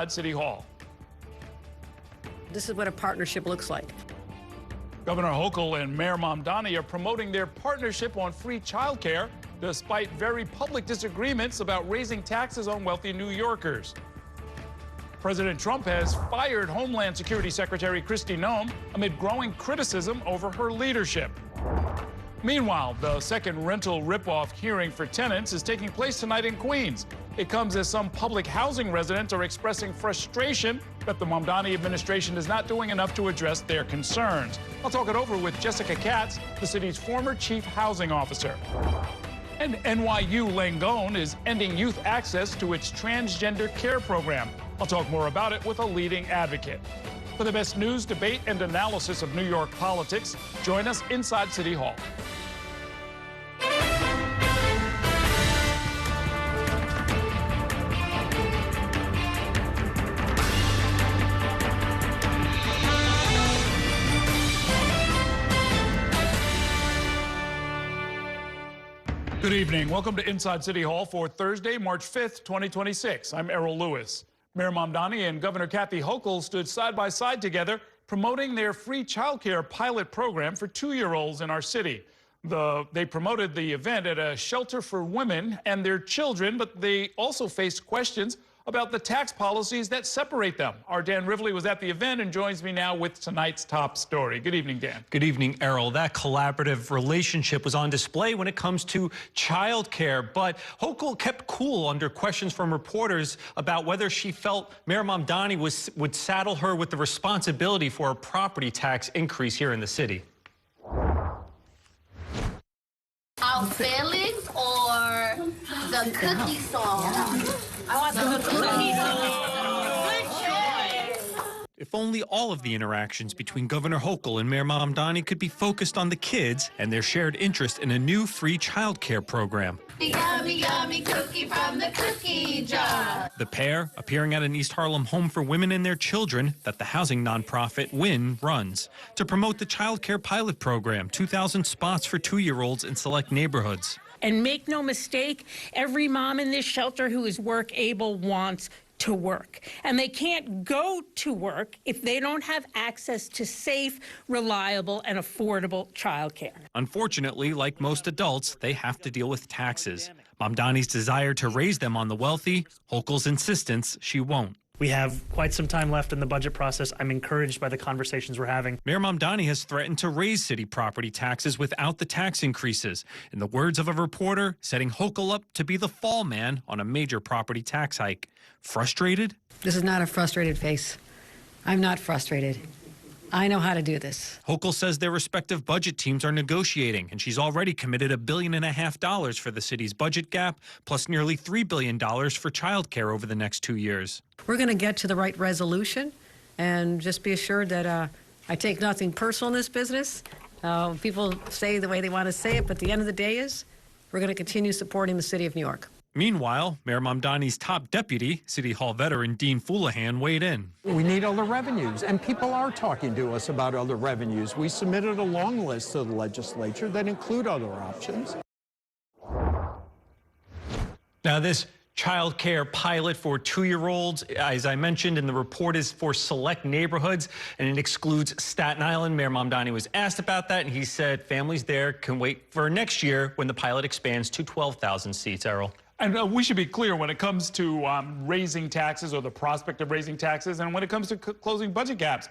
inside City Hall. This is what a partnership looks like. Governor Hochul and Mayor Mamdani are promoting their partnership on free childcare, despite very public disagreements about raising taxes on wealthy New Yorkers. President Trump has fired Homeland Security Secretary Kristi Noem amid growing criticism over her leadership. Meanwhile, the second rental ripoff hearing for tenants is taking place tonight in Queens. It comes as some public housing residents are expressing frustration that the Mamdani administration is not doing enough to address their concerns. I'll talk it over with Jessica Katz, the city's former chief housing officer. And NYU Langone is ending youth access to its transgender care program. I'll talk more about it with a leading advocate. For the best news, debate, and analysis of New York politics, join us inside City Hall. Good evening. Welcome to Inside City Hall for Thursday, March 5th, 2026. I'm Errol Lewis. Mayor Mamdani and Governor Kathy Hochul stood side by side together promoting their free childcare pilot program for 2-year-olds in our city. They promoted the event at a shelter for women and their children, but they also faced questions about the tax policies that separate them. Our Dan Rivley was at the event and joins me now with tonight's top story. Good evening, Dan. Good evening, Errol. That collaborative relationship was on display when it comes to childcare, but Hochul kept cool under questions from reporters about whether she felt Mayor Mamdani would saddle her with the responsibility for a property tax increase here in the city. Our feelings or the cookie song? I want the cookie song. If only all of the interactions between Governor Hochul and Mayor Mamdani could be focused on the kids and their shared interest in a new free childcare program. The yummy, yummy cookie from the cookie jar. The pair appearing at an East Harlem home for women and their children that the housing nonprofit WIN runs to promote the childcare pilot program, 2,000 spots for 2-year-olds in select neighborhoods. And make no mistake, every mom in this shelter who is work able wants to work. And they can't go to work if they don't have access to safe, reliable, and affordable childcare. Unfortunately, like most adults, they have to deal with taxes. Mamdani's desire to raise them on the wealthy, Hochul's insistence she won't. We have quite some time left in the budget process. I'm encouraged by the conversations we're having. Mayor Mamdani has threatened to raise city property taxes without the tax increases. In the words of a reporter, setting Hochul up to be the fall man on a major property tax hike. Frustrated? This is not a frustrated face. I'm not frustrated. I know how to do this. Hochul says their respective budget teams are negotiating, and she's already committed $1.5 billion for the city's budget gap, plus nearly $3 billion for childcare over the next 2 years. We're going to get to the right resolution, and just be assured that I take nothing personal in this business. People say the way they want to say it, but the end of the day is we're going to continue supporting the city of New York. Meanwhile, Mayor Mamdani's top deputy, City Hall veteran Dean Foulahan, weighed in. We need other revenues, and people are talking to us about other revenues. We submitted a long list to the legislature that include other options. Now, this child care pilot for 2-year-olds, as I mentioned in the report, is for select neighborhoods, and it excludes Staten Island. Mayor Mamdani was asked about that, and he said families there can wait for next year when the pilot expands to 12,000 seats, Errol. And we should be clear when it comes to raising taxes or the prospect of raising taxes, and when it comes to closing budget gaps.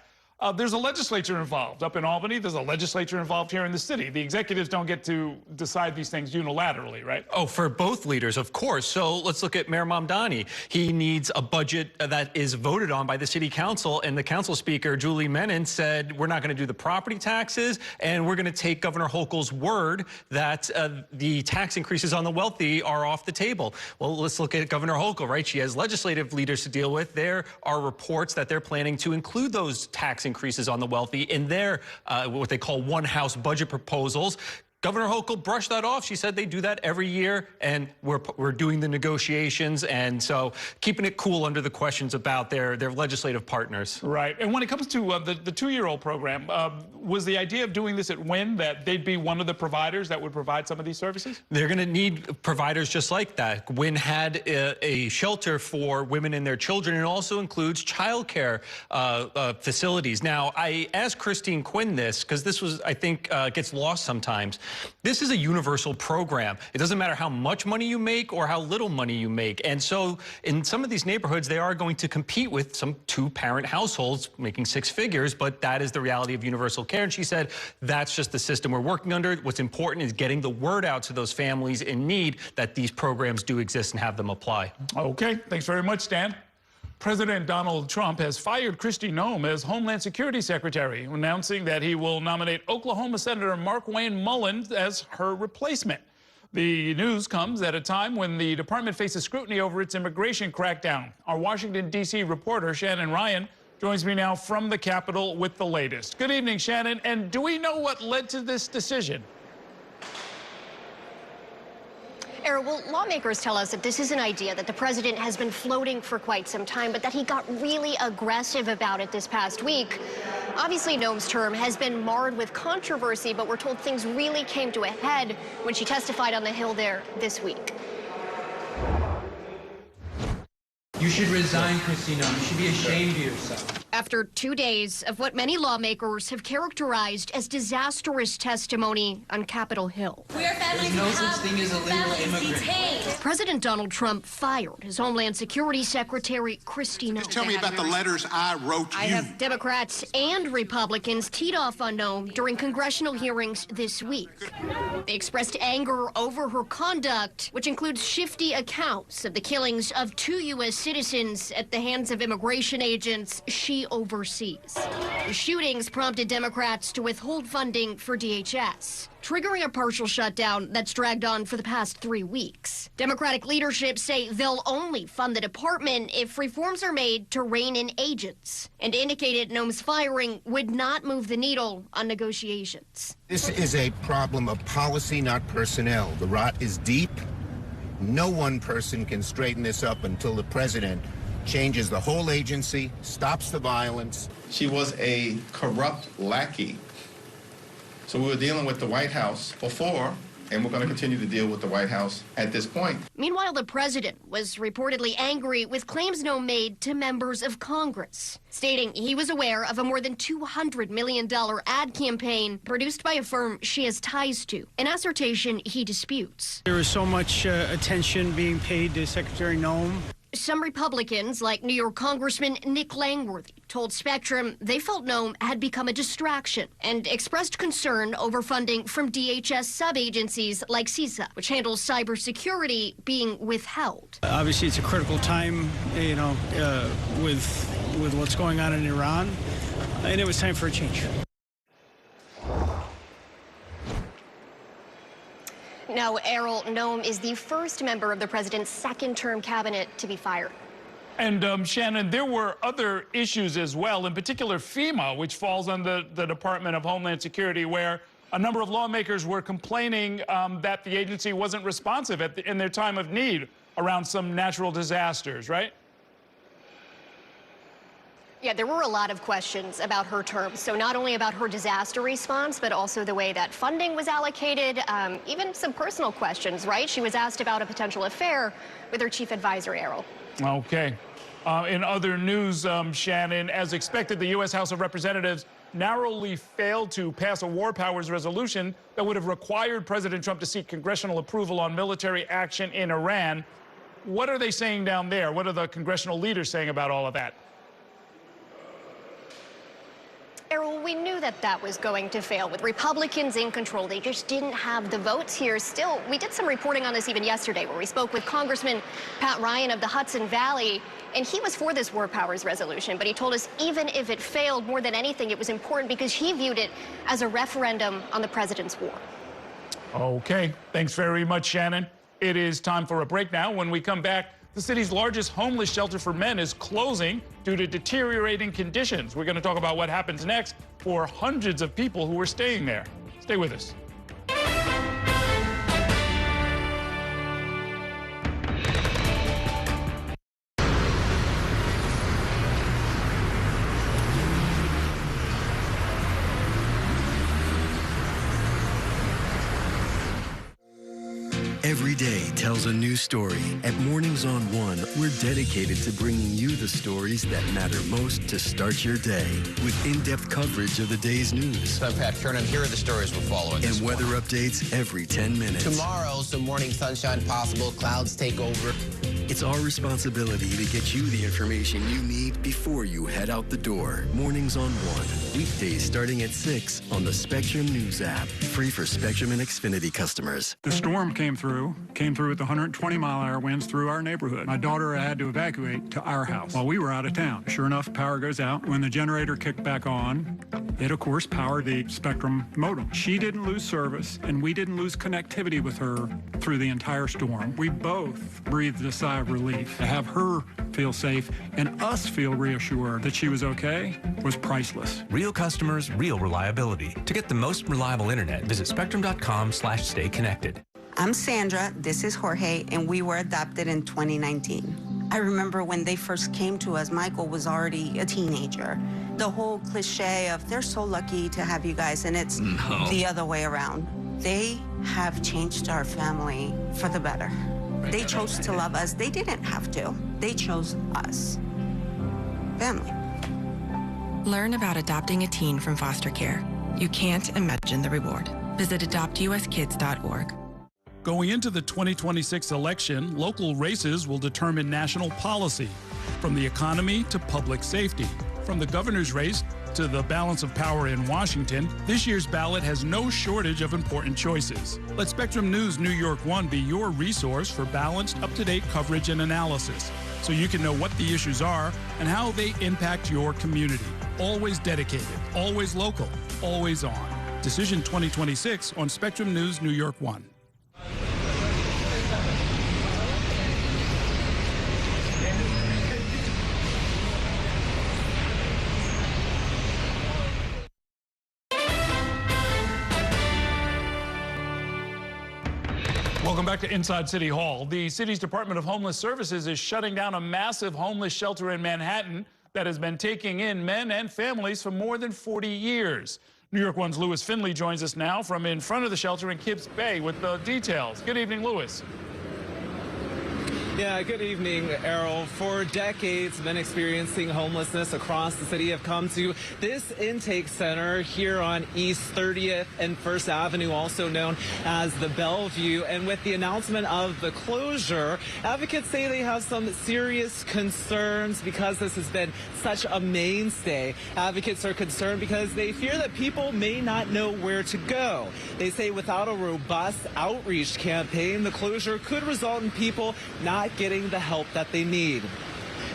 There's a legislature involved up in Albany. There's a legislature involved here in the city. The executives don't get to decide these things unilaterally, right? Oh, for both leaders, of course. So let's look at Mayor Mamdani. He needs a budget that is voted on by the city council, and the council speaker, Julie Menon, said we're not going to do the property taxes, and we're going to take Governor Hochul's word that the tax increases on the wealthy are off the table. Well, let's look at Governor Hochul, right? She has legislative leaders to deal with. There are reports that they're planning to include those tax increases on the wealthy in their what they call one-house budget proposals. Governor Hochul brushed that off. She said they do that every year, and we're doing the negotiations, and so keeping it cool under the questions about their legislative partners. Right. And when it comes to the two-year-old program, was the idea of doing this at WIN that they'd be one of the providers that would provide some of these services? They're going to need providers just like that. WIN had a shelter for women and their children. It also includes child care facilities. Now, I asked Christine Quinn this because this was, I think, gets lost sometimes. This is a universal program. It doesn't matter how much money you make or how little money you make. And so in some of these neighborhoods, they are going to compete with some two-parent households making six figures, but that is the reality of universal care. And she said, that's just the system we're working under. What's important is getting the word out to those families in need that these programs do exist and have them apply. Okay, thanks very much, Stan. President Donald Trump has fired Kristi Noem as Homeland Security Secretary, announcing that he will nominate Oklahoma Senator Markwayne Mullins as her replacement. The news comes at a time when the department faces scrutiny over its immigration crackdown. Our Washington, D.C. reporter, Shannon Ryan, joins me now from the Capitol with the latest. Good evening, Shannon. And do we know what led to this decision? Errol, well, lawmakers tell us that this is an idea that the president has been floating for quite some time, but that he got really aggressive about it this past week. Obviously, Noem's term has been marred with controversy, but we're told things really came to a head when she testified on the Hill there this week. You should resign, Kristi Noem. You should be ashamed of yourself. After 2 days of what many lawmakers have characterized as disastrous testimony on Capitol Hill. There's no such thing as illegal immigrants. President Donald Trump fired his Homeland Security Secretary, Kristi Noem. Just tell me about the letters I wrote you. Democrats and Republicans teed off on Noem during congressional hearings this week. They expressed anger over her conduct, which includes shifty accounts of the killings of 2 U.S. citizens at the hands of immigration agents she oversees. The shootings prompted Democrats to withhold funding for DHS, triggering a partial shutdown that's dragged on for the past 3 weeks. Democratic leadership say they'll only fund the department if reforms are made to rein in agents, and indicated Noem's firing would not move the needle on negotiations. This is a problem of policy, not personnel. The rot is deep. No one person can straighten this up until the president changes the whole agency, stops the violence. She was a corrupt lackey. So we were dealing with the White House before, and we're going to continue to deal with the White House at this point. Meanwhile, the president was reportedly angry with claims Noem made to members of Congress, stating he was aware of a more than $200 million ad campaign produced by a firm she has ties to, an assertion he disputes. There is so much attention being paid to Secretary Noem. Some Republicans, like New York Congressman Nick Langworthy, told Spectrum they felt Noem had become a distraction and expressed concern over funding from DHS sub-agencies like CISA, which handles cybersecurity, being withheld. Obviously, it's a critical time, you know, with what's going on in Iran, and it was time for a change. Now, Errol, Noem is the first member of the president's second-term cabinet to be fired. And Shannon, there were other issues as well, in particular FEMA, which falls under the Department of Homeland Security, where a number of lawmakers were complaining that the agency wasn't responsive in their time of need around some natural disasters, right? Yeah, there were a lot of questions about her term. So not only about her disaster response, but also the way that funding was allocated, even some personal questions, right? She was asked about a potential affair with her chief advisor, Errol. Okay. In other news, Shannon, as expected, the U.S. House of Representatives narrowly failed to pass a war powers resolution that would have required President Trump to seek congressional approval on military action in Iran. What are they saying down there? What are the congressional leaders saying about all of that? Errol, we knew that was going to fail. With Republicans in control, they just didn't have the votes here. Still, we did some reporting on this even yesterday, where we spoke with Congressman Pat Ryan of the Hudson Valley, and he was for this war powers resolution, but he told us even if it failed, more than anything, it was important because he viewed it as a referendum on the president's war. Okay, thanks very much, Shannon. It is time for a break now. When we come back, the city's largest homeless shelter for men is closing due to deteriorating conditions. We're going to talk about what happens next for hundreds of people who are staying there. Stay with us. Every day tells a new story. At Mornings on One, we're dedicated to bringing you the stories that matter most to start your day. With in-depth coverage of the day's news. I'm Pat Kernan. Here are the stories we're following. And weather updates every 10 minutes. Tomorrow, some morning sunshine possible. Clouds take over. It's our responsibility to get you the information you need before you head out the door. Mornings on One. Weekdays starting at 6 on the Spectrum News app. Free for Spectrum and Xfinity customers. The storm came through with 120-mile-an-hour winds through our neighborhood. My daughter had to evacuate to our house while we were out of town. Sure enough, power goes out. When the generator kicked back on, it, of course, powered the Spectrum modem. She didn't lose service, and we didn't lose connectivity with her through the entire storm. We both breathed a sigh of relief. To have her feel safe and us feel reassured that she was okay was priceless. Real customers, real reliability. To get the most reliable internet, visit spectrum.com/stay connected. I'm Sandra, this is Jorge, and we were adopted in 2019. I remember when they first came to us, Michael was already a teenager. The whole cliche of they're so lucky to have you guys, and it's the other way around. They have changed our family for the better. They chose to love us. They didn't have to. They chose us. Family. Learn about adopting a teen from foster care. You can't imagine the reward. Visit adoptuskids.org. Going into the 2026 election, local races will determine national policy, from the economy to public safety. From the governor's race to the balance of power in Washington, this year's ballot has no shortage of important choices. Let Spectrum News New York One be your resource for balanced, up-to-date coverage and analysis, so you can know what the issues are and how they impact your community. Always dedicated, always local, always on. Decision 2026 on Spectrum News New York One. Welcome back to Inside City Hall. The city's Department of Homeless Services is shutting down a massive homeless shelter in Manhattan that has been taking in men and families for more than 40 years. New York One's Lewis Finley joins us now from in front of the shelter in Kips Bay with the details. Good evening, Lewis. Yeah, good evening, Errol. For decades, men experiencing homelessness across the city have come to this intake center here on East 30th and 1st Avenue, also known as the Bellevue. And with the announcement of the closure, advocates say they have some serious concerns because this has been such a mainstay. Advocates are concerned because they fear that people may not know where to go. They say without a robust outreach campaign, the closure could result in people not getting the help that they need.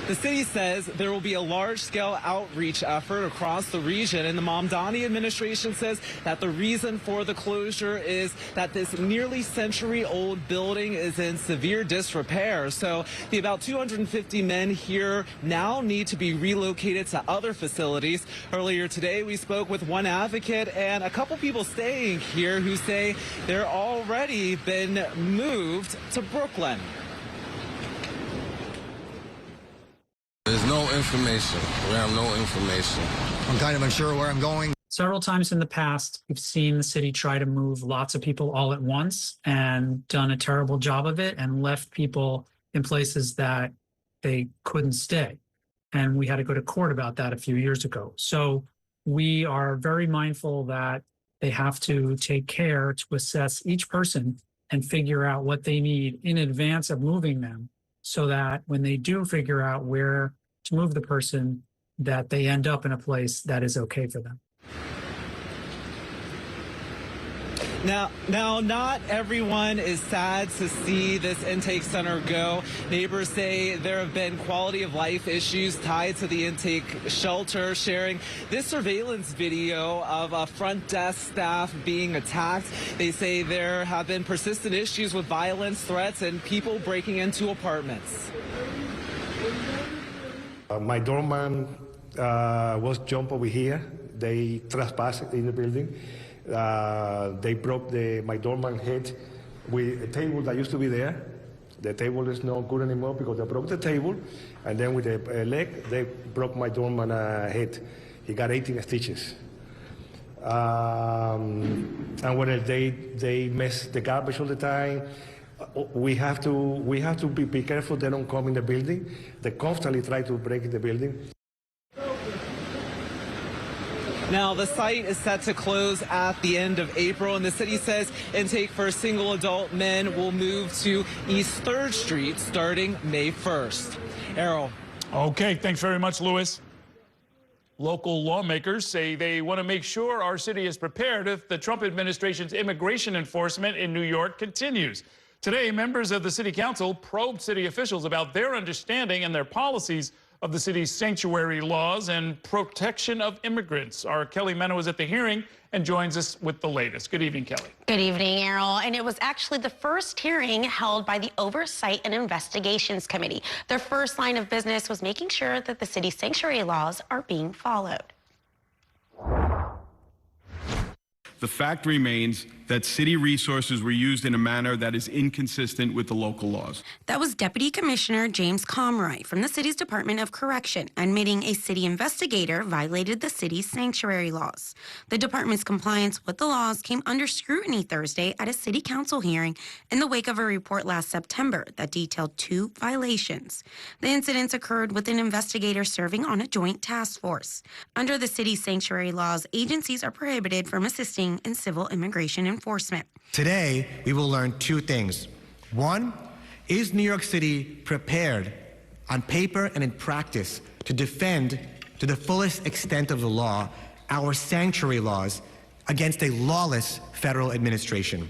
The city says there will be a large-scale outreach effort across the region, and the Mamdani administration says that the reason for the closure is that this nearly century-old building is in severe disrepair. So the about 250 men here now need to be relocated to other facilities. Earlier today, we spoke with one advocate and a couple people staying here who say they're already been moved to Brooklyn. There's no information. We have no information. I'm kind of unsure where I'm going. Several times in the past, we've seen the city try to move lots of people all at once and done a terrible job of it and left people in places that they couldn't stay. And we had to go to court about that a few years ago. So we are very mindful that they have to take care to assess each person and figure out what they need in advance of moving them, so that when they do figure out where to move the person, that they end up in a place that is okay for them. Now, not everyone is sad to see this intake center go. Neighbors say there have been quality of life issues tied to the intake shelter, sharing this surveillance video of a front desk staff being attacked. They say there have been persistent issues with violence, threats, and people breaking into apartments. My doorman was jumped over here. They trespassed in the building. They broke my doorman head with a table that used to be there. The table is not good anymore because they broke the table, and then with a leg, they broke my doorman head. He got 18 stitches. And when they mess the garbage all the time, We have to be careful they don't come in the building. They constantly try to break in the building. Now, the site is set to close at the end of April, and the city says intake for single adult men will move to East 3rd Street starting May 1st. Errol. Okay, thanks very much, Louis. Local lawmakers say they want to make sure our city is prepared if the Trump administration's immigration enforcement in New York continues. Today, members of the city council probed city officials about their understanding and their policies of the city's sanctuary laws and protection of immigrants. Our Kelly Meno is at the hearing and joins us with the latest. Good evening, Kelly. Good evening, Errol. And it was actually the first hearing held by the Oversight and Investigations Committee. Their first line of business was making sure that the city's sanctuary laws are being followed. The fact remains that city resources were used in a manner that is inconsistent with the local laws. That was Deputy Commissioner James Comroy from the city's Department of Correction, admitting a city investigator violated the city's sanctuary laws. The department's compliance with the laws came under scrutiny Thursday at a city council hearing in the wake of a report last September that detailed 2 violations. The incidents occurred with an investigator serving on a joint task force. Under the city's sanctuary laws, agencies are prohibited from assisting in civil immigration enforcement. Today, we will learn 2 things. 1, is New York City prepared on paper and in practice to defend to the fullest extent of the law our sanctuary laws against a lawless federal administration?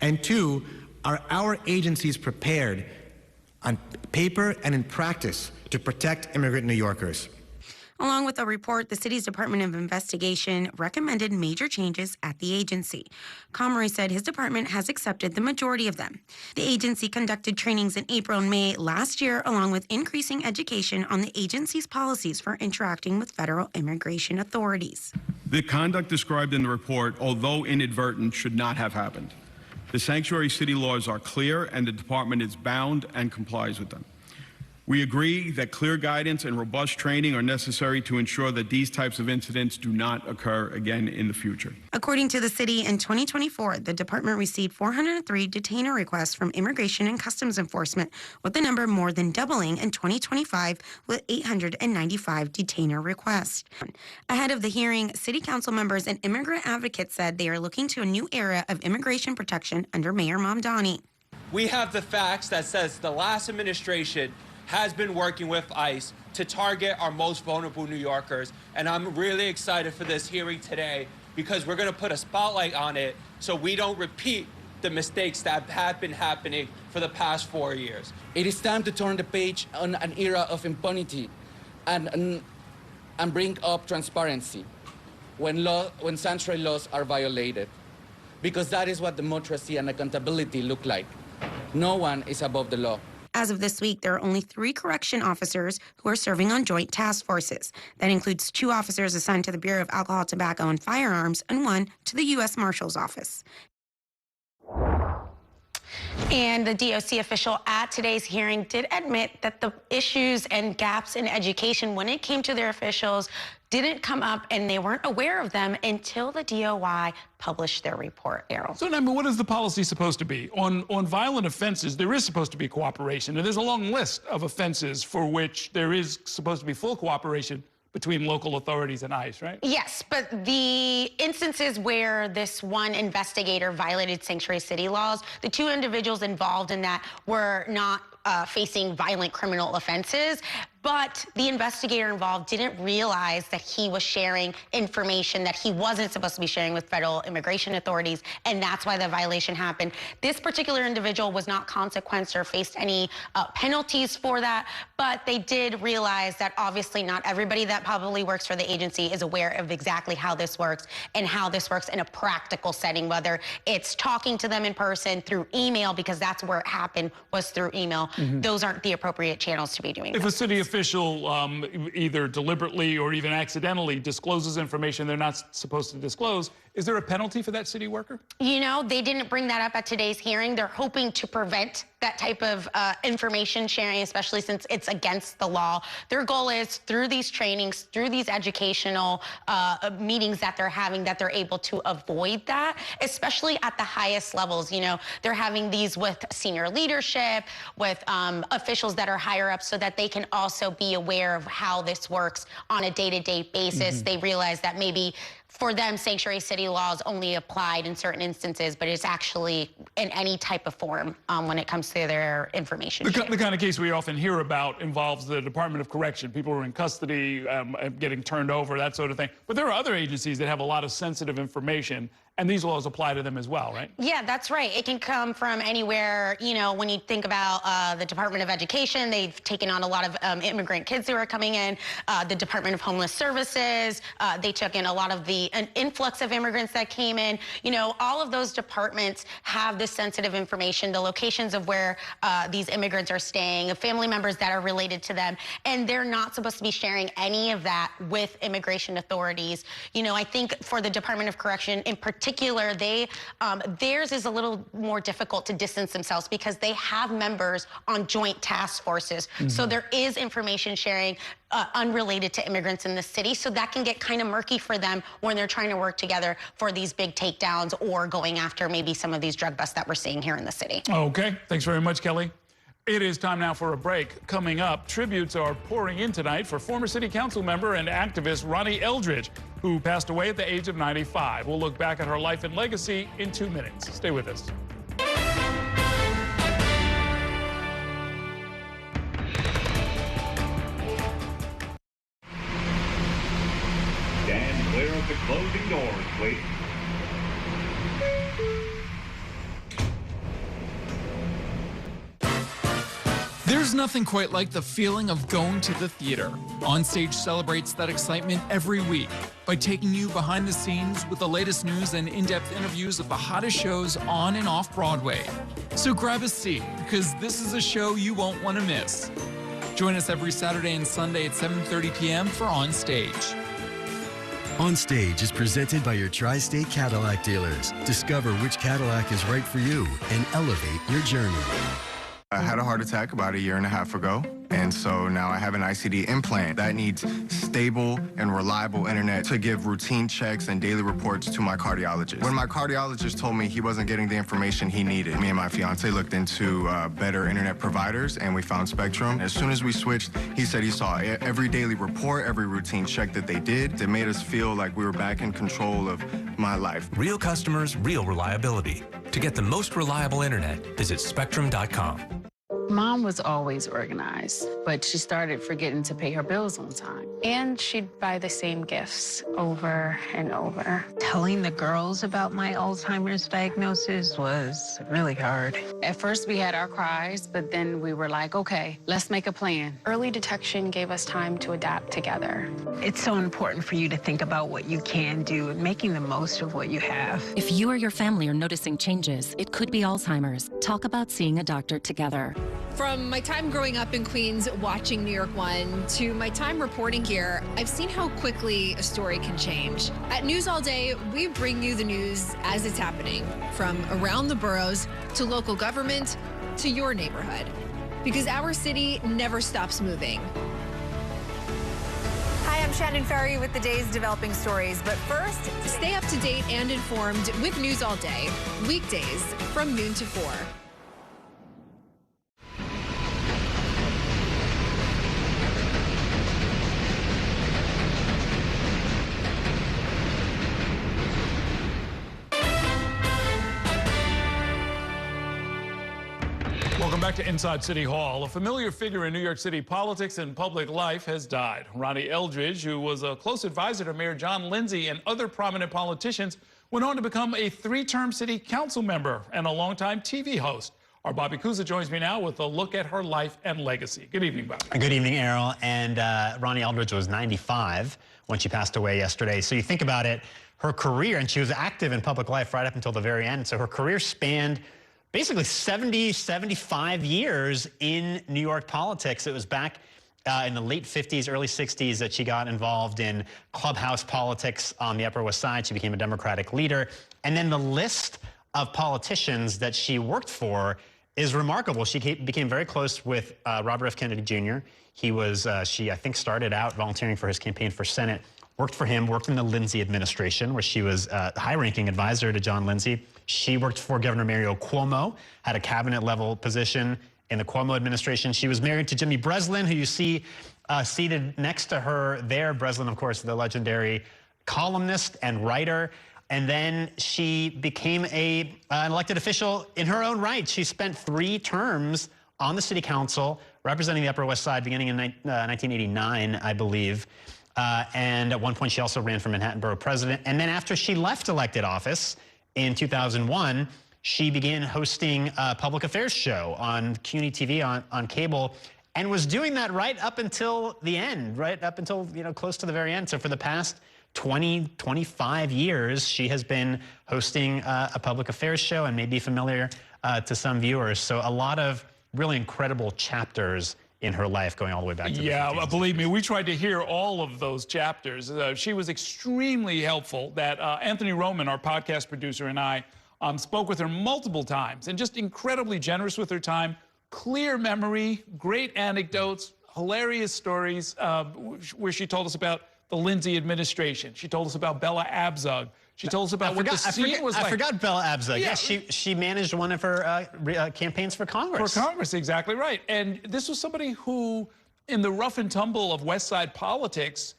And 2, are our agencies prepared on paper and in practice to protect immigrant New Yorkers? Along with a report, the city's Department of Investigation recommended major changes at the agency. Comroy said his department has accepted the majority of them. The agency conducted trainings in April and May last year, along with increasing education on the agency's policies for interacting with federal immigration authorities. The conduct described in the report, although inadvertent, should not have happened. The sanctuary city laws are clear, and the department is bound and complies with them. We agree that clear guidance and robust training are necessary to ensure that these types of incidents do not occur again in the future. According to the city, in 2024, the department received 403 detainer requests from Immigration and Customs Enforcement, with the number more than doubling in 2025 with 895 detainer requests. Ahead of the hearing, city council members and immigrant advocates said they are looking to a new era of immigration protection under Mayor Mamdani. We have the facts that says the last administration has been working with ICE to target our most vulnerable New Yorkers. And I'm really excited for this hearing today because we're going to put a spotlight on it so we don't repeat the mistakes that have been happening for the past 4 years. It is time to turn the page on an era of impunity and bring up transparency when sanctuary laws are violated. Because that is what democracy and accountability look like. No one is above the law. As of this week, there are only 3 correction officers who are serving on joint task forces. That includes 2 officers assigned to the Bureau of Alcohol, Tobacco, and Firearms, and 1 to the U.S. Marshal's Office. And the DOC official at today's hearing did admit that the issues and gaps in education when it came to their officials didn't come up and they weren't aware of them until the DOI published their report, Errol. So, I mean, what is the policy supposed to be? On violent offenses, there is supposed to be cooperation, and there's a long list of offenses for which there is supposed to be full cooperation between local authorities and ICE, right? Yes, but the instances where this one investigator violated sanctuary city laws, the 2 individuals involved in that were not facing violent criminal offenses, but the investigator involved didn't realize that he was sharing information that he wasn't supposed to be sharing with federal immigration authorities, and that's why the violation happened. This particular individual was not consequenced or faced any penalties for that, but they did realize that obviously not everybody that probably works for the agency is aware of exactly how this works and how this works in a practical setting, whether it's talking to them in person, through email, because that's where it happened, was through email. Those aren't the appropriate channels to be doing If that. a city official either deliberately or even accidentally discloses information they're not supposed to disclose, Is there a penalty for that city worker? You know, they didn't bring that up at today's hearing. They're hoping to prevent that type of information sharing, especially since it's against the law. Their goal is through these trainings, through these educational meetings that they're having, that they're able to avoid that, especially at the highest levels. You know, they're having these with senior leadership, with officials that are higher up, so that they can also be aware of how this works on a day-to-day basis. They realize that maybe for them, sanctuary city laws only applied in certain instances, but it's actually in any type of form when it comes to their information. The kind of case we often hear about involves the Department of Correction. People who are in custody, getting turned over, that sort of thing. But there are other agencies that have a lot of sensitive information, and these laws apply to them as well, right? Yeah, that's right. It can come from anywhere. You know, when you think about the Department of Education, they've taken on a lot of immigrant kids who are coming in. The Department of Homeless Services, they took in a lot of an influx of immigrants that came in. You know, all of those departments have this sensitive information, the locations of where these immigrants are staying, family members that are related to them, and they're not supposed to be sharing any of that with immigration authorities. You know, I think for the Department of Correction in particular, theirs is a little more difficult to distance themselves because they have members on joint task forces. So there is information sharing unrelated to immigrants in the city. So that can get kind of murky for them when they're trying to work together for these big takedowns or going after maybe some of these drug busts that we're seeing here in the city. Okay, thanks very much, Kelly. It is time now for a break. Coming up, tributes are pouring in tonight for former city council member and activist Ronnie Eldridge, who passed away at the age of 95. We'll look back at her life and legacy in 2 minutes. Stay with us. Stand clear of the closing doors, please. There's nothing quite like the feeling of going to the theater. Onstage celebrates that excitement every week by taking you behind the scenes with the latest news and in-depth interviews of the hottest shows on and off Broadway. So grab a seat, because this is a show you won't want to miss. Join us every Saturday and Sunday at 7:30 p.m. for Onstage. Onstage is presented by your Tri-State Cadillac dealers. Discover which Cadillac is right for you and elevate your journey. I had a heart attack about 1.5 years ago, and so now I have an ICD implant that needs stable and reliable internet to give routine checks and daily reports to my cardiologist. When my cardiologist told me he wasn't getting the information he needed, me and my fiance looked into better internet providers, and we found Spectrum. As soon as we switched, he said he saw every daily report, every routine check that they did. It made us feel like we were back in control of my life. Real customers, real reliability. To get the most reliable internet, visit Spectrum.com. Mom was always organized, but she started forgetting to pay her bills on time. And she'd buy the same gifts over and over. Telling the girls about my Alzheimer's diagnosis was really hard. At first we had our cries, but then we were like, okay, let's make a plan. Early detection gave us time to adapt together. It's so important for you to think about what you can do and making the most of what you have. If you or your family are noticing changes, it could be Alzheimer's. Talk about seeing a doctor together. From my time growing up in Queens watching New York 1 to my time reporting here, I've seen how quickly a story can change. At News All Day, we bring you the news as it's happening, from around the boroughs to local government to your neighborhood, because our city never stops moving. Hi, I'm Shannon Ferry with the day's developing stories. But first, stay up to date and informed with News All Day, weekdays from noon to 4. Welcome back to Inside City Hall. A familiar figure in New York City politics and public life has died. Ronnie Eldridge, who was a close advisor to Mayor John Lindsay and other prominent politicians, went on to become a 3-term city council member and a longtime TV host. Our Bobby Kuza joins me now with a look at her life and legacy. Good evening, Bobby. Good evening, Errol. And Ronnie Eldridge was 95 when she passed away yesterday. So you think about it, her career, and she was active in public life right up until the very end. So her career spanned basically 70, 75 years in New York politics. It was back in the late 50s, early 60s that she got involved in clubhouse politics on the Upper West Side. She became a Democratic leader. And then the list of politicians that she worked for is remarkable. She became very close with Robert F. Kennedy Jr. He was, she I think started out volunteering for his campaign for Senate, worked for him, worked in the Lindsay administration where she was a high-ranking advisor to John Lindsay. She worked for Governor Mario Cuomo, had a cabinet level position in the Cuomo administration. She was married to Jimmy Breslin, who you see seated next to her there. Breslin, of course, the legendary columnist and writer. And then she became an elected official in her own right. She spent 3 terms on the city council representing the Upper West Side beginning in 1989, I believe. And at one point, she also ran for Manhattan Borough President. And then after she left elected office in 2001, she began hosting a public affairs show on CUNY TV on cable, and was doing that right up until the end, right up until, you know, close to the very end. So for the past 20, 25 years, she has been hosting a public affairs show and may be familiar to some viewers. So a lot of really incredible chapters in her life going all the way back to the 50s. Believe me, we tried to hear all of those chapters. She was extremely helpful. That Anthony Roman, our podcast producer, and I spoke with her multiple times, and just incredibly generous with her time. Clear memory, great anecdotes, hilarious stories where she told us about the Lindsay administration. She told us about Bella Abzug. She told us about what the scene was like. I forgot Bella Abzug. Yeah, she managed one of her campaigns for Congress. For Congress, exactly right. And this was somebody who, in the rough and tumble of West Side politics,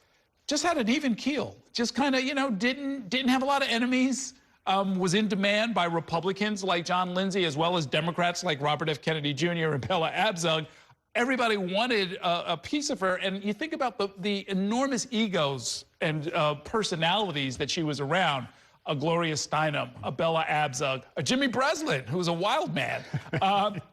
just had an even keel. Just kind of, you know, didn't have a lot of enemies. Was in demand by Republicans like John Lindsay, as well as Democrats like Robert F. Kennedy Jr. and Bella Abzug. Everybody wanted a piece of her. And you think about the enormous egos and personalities that she was around. A Gloria Steinem, a Bella Abzug, a Jimmy Breslin, who was a wild man.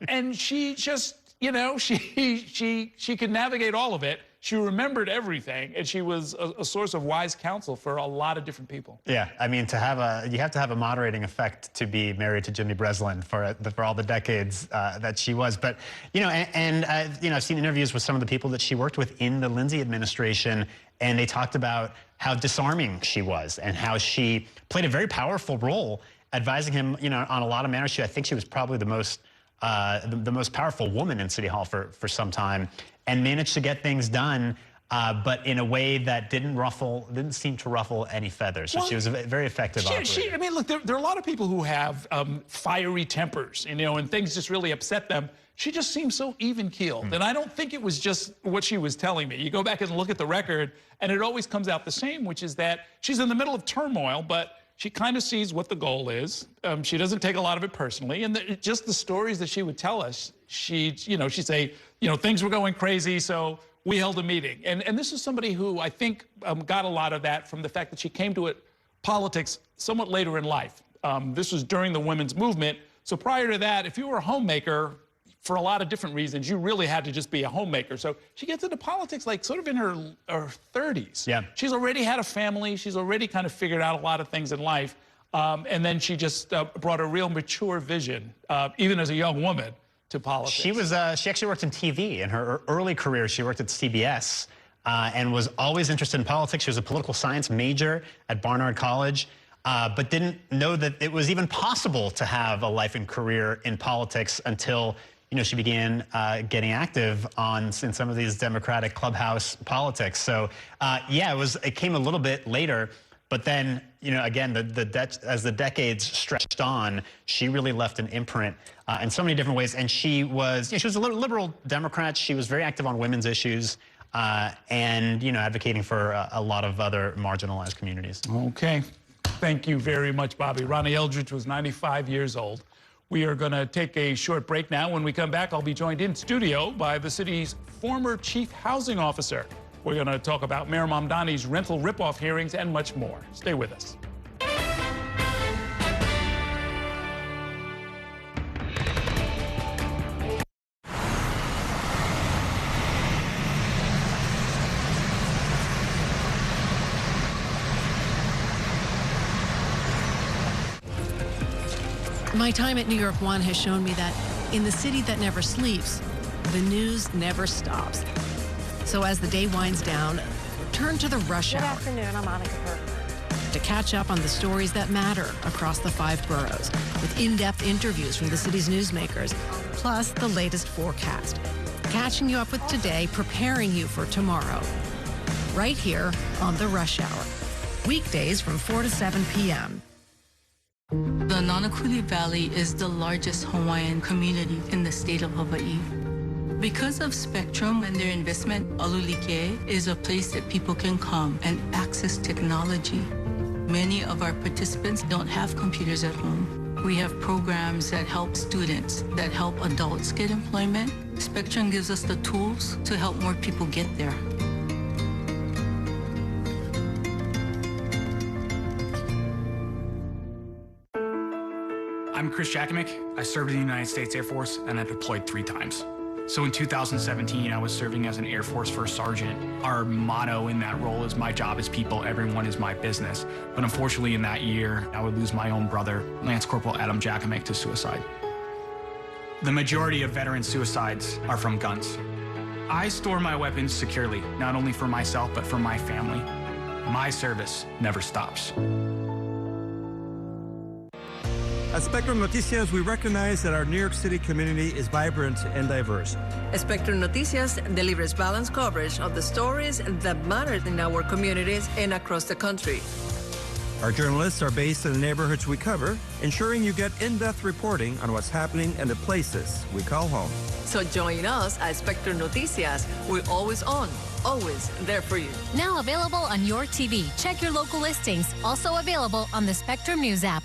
And she just, you know, she could navigate all of it. She remembered everything, and she was a source of wise counsel for a lot of different people. Yeah, I mean, you have to have a moderating effect to be married to Jimmy Breslin for all the decades that she was. But, you know, you know, I've seen interviews with some of the people that she worked with in the Lindsay administration, and they talked about how disarming she was and how she played a very powerful role advising him, you know, on a lot of matters. I think she was probably the most powerful woman in City Hall for some time, and managed to get things done, but in a way that didn't seem to ruffle any feathers. So she was a very effective operator. I mean, look, there are a lot of people who have fiery tempers, you know, and things just really upset them. She just seemed so even-keeled, and I don't think it was just what she was telling me. You go back and look at the record, and it always comes out the same, which is that she's in the middle of turmoil, but she kind of sees what the goal is. She doesn't take a lot of it personally, and just the stories that she would tell us, she'd say, you know, things were going crazy, so we held a meeting. And this is somebody who I think got a lot of that from the fact that she came to politics somewhat later in life. This was during the women's movement. So prior to that, if you were a homemaker, for a lot of different reasons, you really had to just be a homemaker. So she gets into politics like sort of in her 30s. Yeah. She's already had a family. She's already kind of figured out a lot of things in life. And then she just brought a real mature vision, even as a young woman, to politics. She actually worked in TV. In her early career, she worked at CBS and was always interested in politics. She was a political science major at Barnard College, but didn't know that it was even possible to have a life and career in politics until, you know, she began getting active in some of these Democratic clubhouse politics. So, yeah, it came a little bit later, but then, you know, again, as the decades stretched on, she really left an imprint in so many different ways. And she was a liberal Democrat. She was very active on women's issues and, you know, advocating for a lot of other marginalized communities. Okay. Thank you very much, Bobby. Ronnie Eldridge was 95 years old. We are going to take a short break now. When we come back, I'll be joined in studio by the city's former chief housing officer. We're going to talk about Mayor Mamdani's rental ripoff hearings and much more. Stay with us. My time at New York One has shown me that in the city that never sleeps, the news never stops. So as the day winds down, turn to the rush hour. Good afternoon, I'm Monica Burke. To catch up on the stories that matter across the 5 boroughs, with in-depth interviews from the city's newsmakers, plus the latest forecast. Catching you up with today, preparing you for tomorrow. Right here on the Rush Hour. Weekdays from 4 to 7 p.m. The Nanakuli Valley is the largest Hawaiian community in the state of Hawaii. Because of Spectrum and their investment, Alulike is a place that people can come and access technology. Many of our participants don't have computers at home. We have programs that help students, that help adults get employment. Spectrum gives us the tools to help more people get there. I'm Chris Jakovic. I served in the United States Air Force and I deployed 3 times. So in 2017, I was serving as an Air Force First Sergeant. Our motto in that role is my job is people, everyone is my business. But unfortunately in that year, I would lose my own brother, Lance Corporal Adam Jakovic, to suicide. The majority of veteran suicides are from guns. I store my weapons securely, not only for myself, but for my family. My service never stops. At Spectrum Noticias, we recognize that our New York City community is vibrant and diverse. Spectrum Noticias delivers balanced coverage of the stories that matter in our communities and across the country. Our journalists are based in the neighborhoods we cover, ensuring you get in-depth reporting on what's happening in the places we call home. So join us at Spectrum Noticias. We're always on, always there for you. Now available on your TV. Check your local listings. Also available on the Spectrum News app.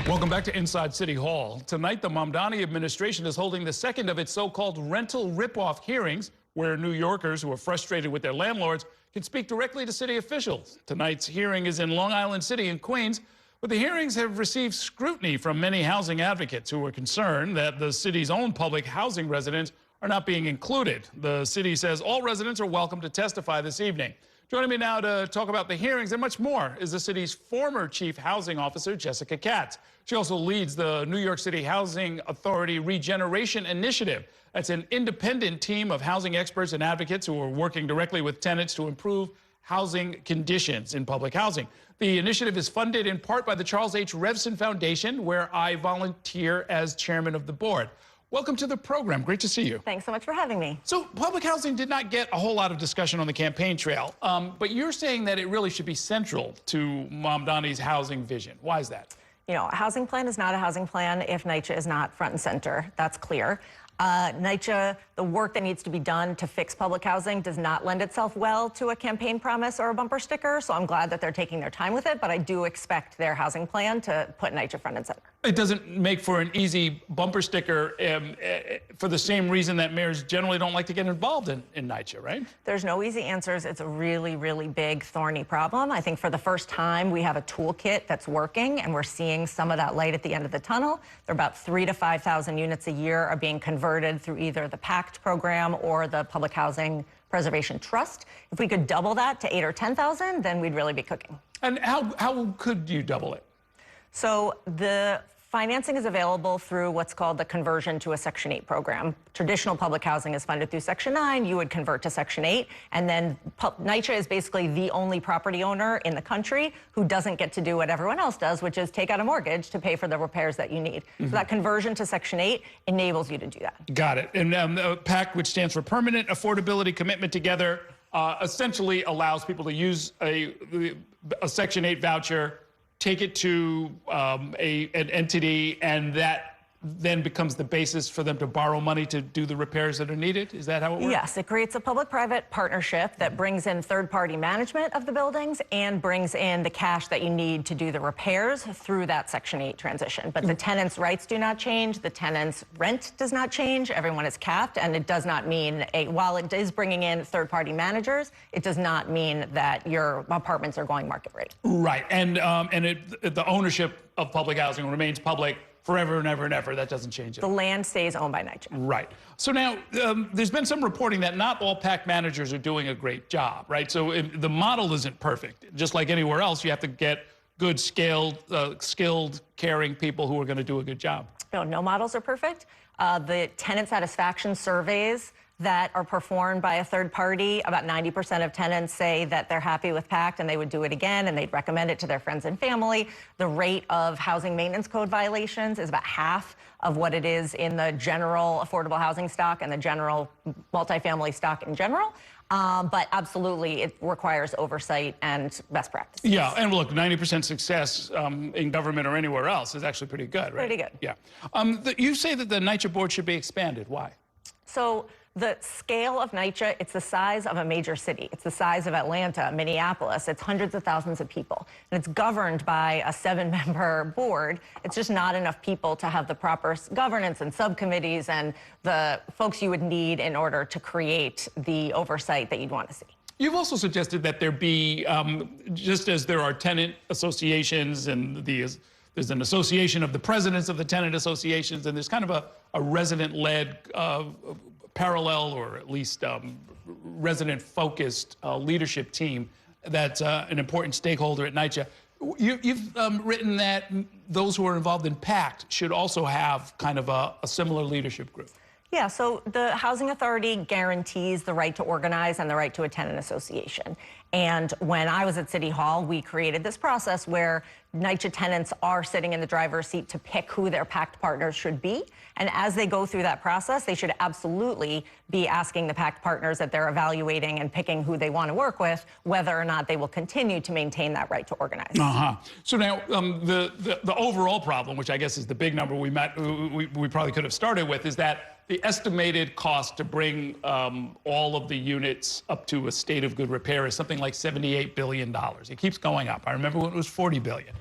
Welcome back to Inside City Hall. Tonight, the Mamdani administration is holding the second of its so-called rental rip-off hearings, where New Yorkers who are frustrated with their landlords can speak directly to city officials. Tonight's hearing is in Long Island City in Queens, but the hearings have received scrutiny from many housing advocates who are concerned that the city's own public housing residents are not being included. The city says all residents are welcome to testify this evening. Joining me now to talk about the hearings and much more is the city's former chief housing officer, Jessica Katz. She also leads the New York City Housing Authority Regeneration Initiative. That's an independent team of housing experts and advocates who are working directly with tenants to improve housing conditions in public housing. The initiative is funded in part by the Charles H. Revson Foundation, where I volunteer as chairman of the board. Welcome to the program. Great to see you. Thanks so much for having me. So public housing did not get a whole lot of discussion on the campaign trail, but you're saying that it really should be central to Mamdani's housing vision. Why is that? You know, a housing plan is not a housing plan if NYCHA is not front and center. That's clear. NYCHA, the work that needs to be done to fix public housing does not lend itself well to a campaign promise or a bumper sticker, so I'm glad that they're taking their time with it, but I do expect their housing plan to put NYCHA front and center. It doesn't make for an easy bumper sticker for the same reason that mayors generally don't like to get involved in NYCHA, right? There's no easy answers. It's a really, really big, thorny problem. I think for the first time, we have a toolkit that's working, and we're seeing some of that light at the end of the tunnel. There are about 3,000 to 5,000 units a year are being converted through either the PACT program or the Public Housing Preservation Trust. If we could double that to 8,000 or 10,000, then we'd really be cooking. And how could you double it? So the financing is available through what's called the conversion to a Section 8 program. Traditional public housing is funded through Section 9. You would convert to Section 8. And then NYCHA is basically the only property owner in the country who doesn't get to do what everyone else does, which is take out a mortgage to pay for the repairs that you need. So that conversion to Section 8 enables you to do that. Got it. And PACT, which stands for Permanent Affordability Commitment Together, essentially allows people to use a Section 8 voucher, take it to an entity, and that then becomes the basis for them to borrow money to do the repairs that are needed? Is that how it works? Yes, it creates a public-private partnership that brings in third-party management of the buildings and brings in the cash that you need to do the repairs through that Section 8 transition. But the tenants' rights do not change. The tenants' rent does not change. Everyone is capped, and it does not mean, while it is bringing in third-party managers, it does not mean that your apartments are going market rate. Right, and the ownership of public housing remains public forever and ever and ever. That doesn't change it. The land stays owned by NYCHA. Right. So now, there's been some reporting that not all PAC managers are doing a great job, right? So the model isn't perfect. Just like anywhere else, you have to get good, skilled, caring people who are going to do a good job. No models are perfect. The tenant satisfaction surveys that are performed by a third party, about 90% of tenants say that they're happy with PACT and they would do it again and they'd recommend it to their friends and family. The rate of housing maintenance code violations is about half of what it is in the general affordable housing stock and the general multifamily stock in general. But absolutely, it requires oversight and best practices. Yeah, and look, 90% success in government or anywhere else is actually pretty good, right? Pretty good. Yeah. You say that the NYCHA board should be expanded. Why? So the scale of NYCHA, it's the size of a major city. It's the size of Atlanta, Minneapolis. It's hundreds of thousands of people. And it's governed by a 7-member board. It's just not enough people to have the proper governance and subcommittees and the folks you would need in order to create the oversight that you'd want to see. You've also suggested that there be, just as there are tenant associations and there's an association of the presidents of the tenant associations, and there's kind of a resident-led parallel, or at least resident-focused leadership team that's an important stakeholder at NYCHA. You've written that those who are involved in PACT should also have kind of a similar leadership group. Yeah, so the Housing Authority guarantees the right to organize and the right to a tenant association. And when I was at City Hall, we created this process where NYCHA tenants are sitting in the driver's seat to pick who their PACT partners should be. And as they go through that process, they should absolutely be asking the PACT partners that they're evaluating and picking who they want to work with, whether or not they will continue to maintain that right to organize. So now, the overall problem, which I guess is the big number we probably could have started with, is that the estimated cost to bring all of the units up to a state of good repair is something like $78 billion. It keeps going up. I remember when it was $40 billion.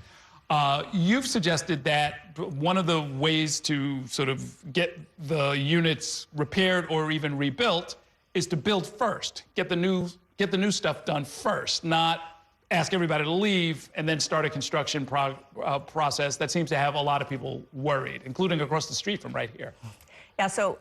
You've suggested that one of the ways to sort of get the units repaired or even rebuilt is to build first, get the new stuff done first, not ask everybody to leave and then start a construction process that seems to have a lot of people worried, including across the street from right here. Yeah, so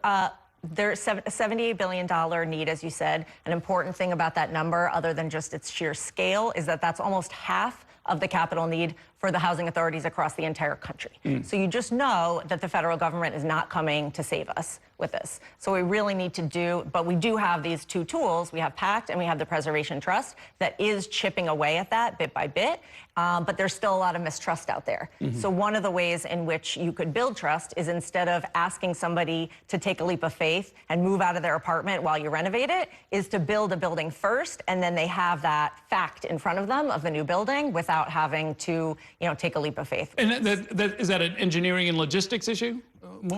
there's a $78 billion need, as you said. An important thing about that number, other than just its sheer scale, is that that's almost half of the capital need for the housing authorities across the entire country. So you just know that the federal government is not coming to save us with this. So we really need to do, but we do have these two tools. We have PACT and we have the Preservation Trust that is chipping away at that bit by bit, but there's still a lot of mistrust out there. So one of the ways in which you could build trust is instead of asking somebody to take a leap of faith and move out of their apartment while you renovate it, is to build a building first, and then they have that fact in front of them of the new building without having to, take a leap of faith. And is that an engineering and logistics issue?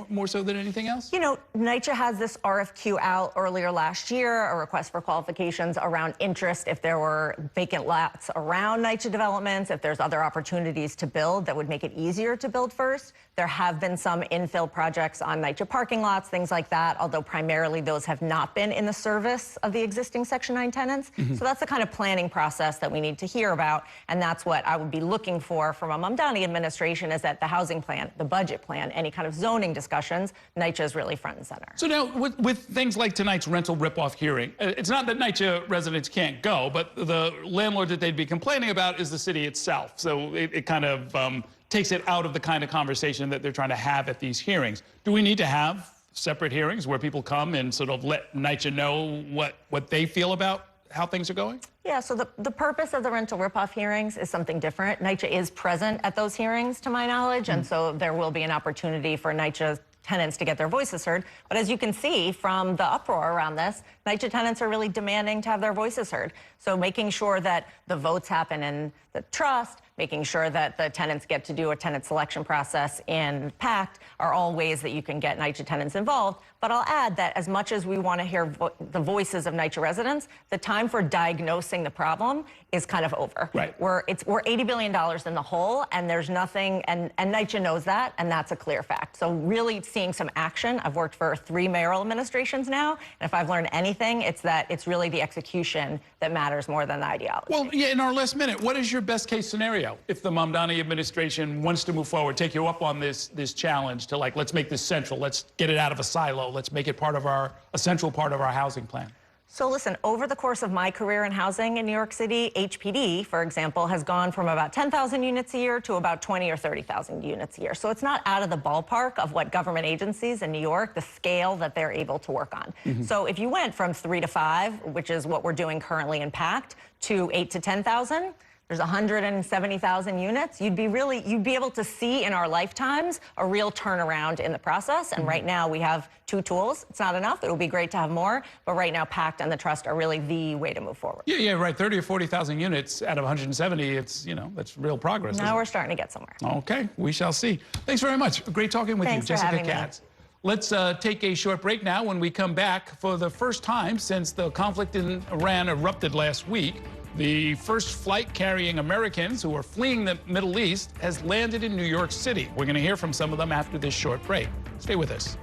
More so than anything else? NYCHA has this RFQ out earlier last year, a request for qualifications around interest if there were vacant lots around NYCHA developments, if there's other opportunities to build that would make it easier to build first. There have been some infill projects on NYCHA parking lots, things like that, although primarily those have not been in the service of the existing Section 9 tenants. So that's the kind of planning process that we need to hear about, and that's what I would be looking for from a Mamdani administration, is that the housing plan, the budget plan, any kind of zoning discussions, NYCHA is really front and center. So now, with things like tonight's rental ripoff hearing, it's not that NYCHA residents can't go, but the landlord that they'd be complaining about is the city itself. So it kind of takes it out of the kind of conversation that they're trying to have at these hearings. Do we need to have separate hearings where people come and sort of let NYCHA know what they feel about how things are going? Yeah, so the purpose of the rental ripoff hearings is something different. NYCHA is present at those hearings, to my knowledge, and so there will be an opportunity for NYCHA tenants to get their voices heard. But as you can see from the uproar around this, NYCHA tenants are really demanding to have their voices heard. So making sure that the votes happen in the trust, making sure that the tenants get to do a tenant selection process in PACT are all ways that you can get NYCHA tenants involved. But I'll add that as much as we want to hear the voices of NYCHA residents, the time for diagnosing the problem is kind of over. Right. We're $80 billion in the hole, and there's nothing, and NYCHA knows that, and that's a clear fact. So really seeing some action. I've worked for 3 mayoral administrations now, and if I've learned anything, it's that it's really the execution that matters more than the ideology. Well, yeah, in our last minute, what is your best case scenario? scenario, if the Mamdani administration wants to move forward, take you up on this challenge to, like, let's make this central, let's get it out of a silo, let's make it a central part of our housing plan? So listen, over the course of my career in housing in New York City, HPD, for example, has gone from about 10,000 units a year to about 20 or 30,000 units a year. So it's not out of the ballpark of what government agencies in New York, the scale that they're able to work on. So if you went from 3 to 5, which is what we're doing currently in PACT, to 8 to 10,000, there's 170,000 units. You'd be able to see in our lifetimes a real turnaround in the process. And right now we have 2 tools. It's not enough. It would be great to have more. But right now, PACT and the Trust are really the way to move forward. Yeah, right. 30 or 40,000 units out of 170. It's, that's real progress. Now we're starting to get somewhere. Okay, we shall see. Thanks very much. Great talking with you, Jessica Katz. Let's take a short break now. When we come back, for the first time since the conflict in Iran erupted last week, the first flight carrying Americans who are fleeing the Middle East has landed in New York City. We're going to hear from some of them after this short break. Stay with us.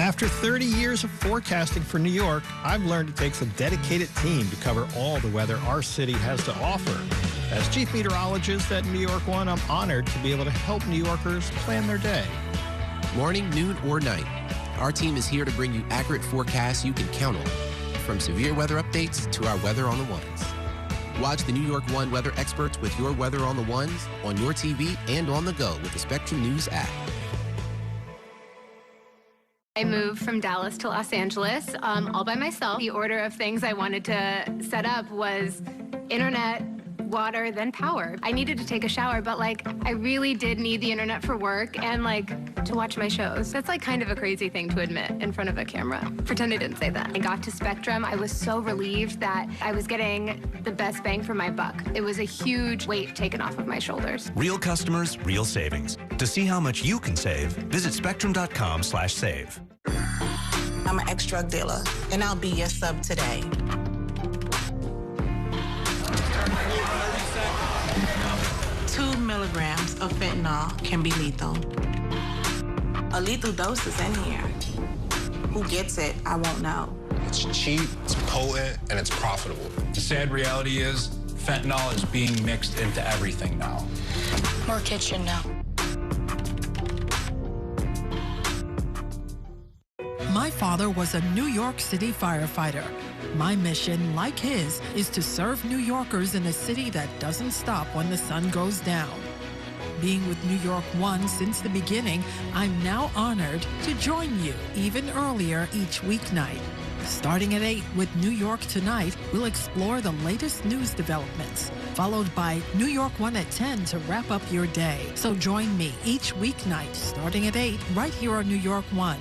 After 30 years of forecasting for New York, I've learned it takes a dedicated team to cover all the weather our city has to offer. As chief meteorologist at New York One, I'm honored to be able to help New Yorkers plan their day. Morning, noon, or night, our team is here to bring you accurate forecasts you can count on, from severe weather updates to our Weather on the Ones. Watch the New York One weather experts with your Weather on the Ones on your TV and on the go with the Spectrum News app. I moved from Dallas to Los Angeles all by myself. The order of things I wanted to set up was internet, water, then power. I needed to take a shower, but I really did need the internet for work and to watch my shows. That's kind of a crazy thing to admit in front of a camera. Pretend I didn't say that. I got to Spectrum. I was so relieved that I was getting the best bang for my buck. It was a huge weight taken off of my shoulders. Real customers, real savings. To see how much you can save, visit spectrum.com/save. I'm an ex-drug dealer, and I'll be your sub today. Two milligrams of fentanyl can be lethal. A lethal dose is in here. Who gets it, I won't know. It's cheap, it's potent, and it's profitable. The sad reality is fentanyl is being mixed into everything now. More kitchen now. My father was a New York City firefighter. My mission, like his, is to serve New Yorkers in a city that doesn't stop when the sun goes down. Being with New York One since the beginning, I'm now honored to join you even earlier each weeknight. Starting at 8 with New York Tonight, we'll explore the latest news developments, followed by New York One at 10 to wrap up your day. So join me each weeknight starting at 8 right here on New York One.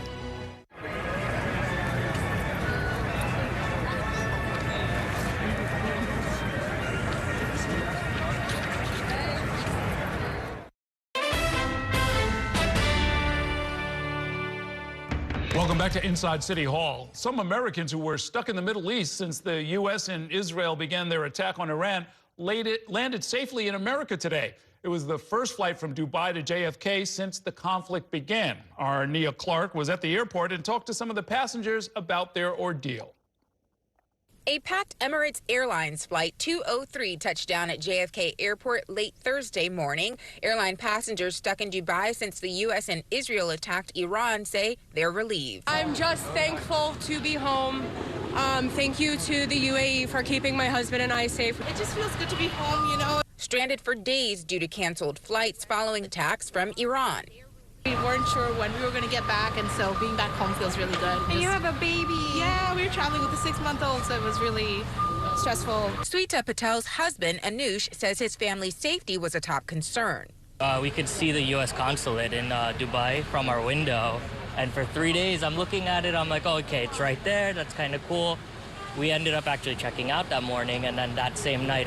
Welcome back to Inside City Hall. Some Americans who were stuck in the Middle East since the U.S. and Israel began their attack on Iran landed safely in America today. It was the first flight from Dubai to JFK since the conflict began. Our Nia Clark was at the airport and talked to some of the passengers about their ordeal. A packed Emirates Airlines Flight 203 touched down at JFK Airport late Thursday morning. Airline passengers stuck in Dubai since the U.S. and Israel attacked Iran say they're relieved. I'm just thankful to be home. Thank you to the UAE for keeping my husband and I safe. It just feels good to be home, you know. Stranded for days due to canceled flights following attacks from Iran. We weren't sure when we were going to get back, and so being back home feels really good. And you have a baby. Yeah, we were traveling with a 6-month-old, so it was really stressful. Suita Patel's husband, Anush, says his family's safety was a top concern. We could see the U.S. consulate in Dubai from our window, and for 3 days I'm looking at it, I'm like, oh, okay, it's right there, that's kind of cool. We ended up actually checking out that morning, and then that same night,